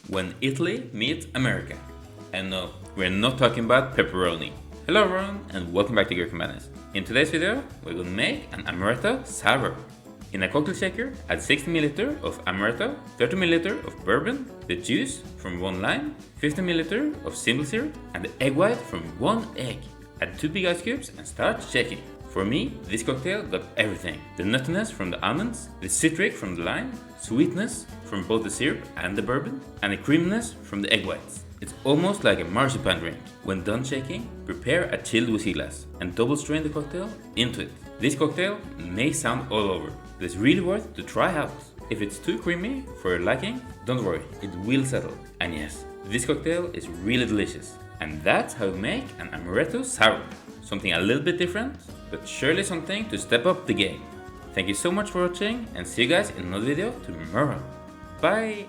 When Italy meets America. And no, we're not talking about pepperoni. Hello everyone and welcome back to Greek Madness. In today's video, we're going to make an Amaretto Sour. In a cocktail shaker, add 60 ml of Amaretto, 30 ml of Bourbon, the juice from 1 lime, 50 ml of simple syrup, and the egg white from 1 egg. Add 2 big ice cubes and start shaking. For me, this cocktail got everything. The nuttiness from the almonds, the citric from the lime, sweetness from both the syrup and the bourbon, and the creaminess from the egg whites. It's almost like a marzipan drink. When done shaking, prepare a chilled whiskey glass and double strain the cocktail into it. This cocktail may sound all over, but it's really worth to try out. If it's too creamy for your liking, don't worry, it will settle. And yes, this cocktail is really delicious. And that's how you make an Amaretto Sour. Something a little bit different, but surely something to step up the game. Thank you so much for watching and see you guys in another video tomorrow. Bye!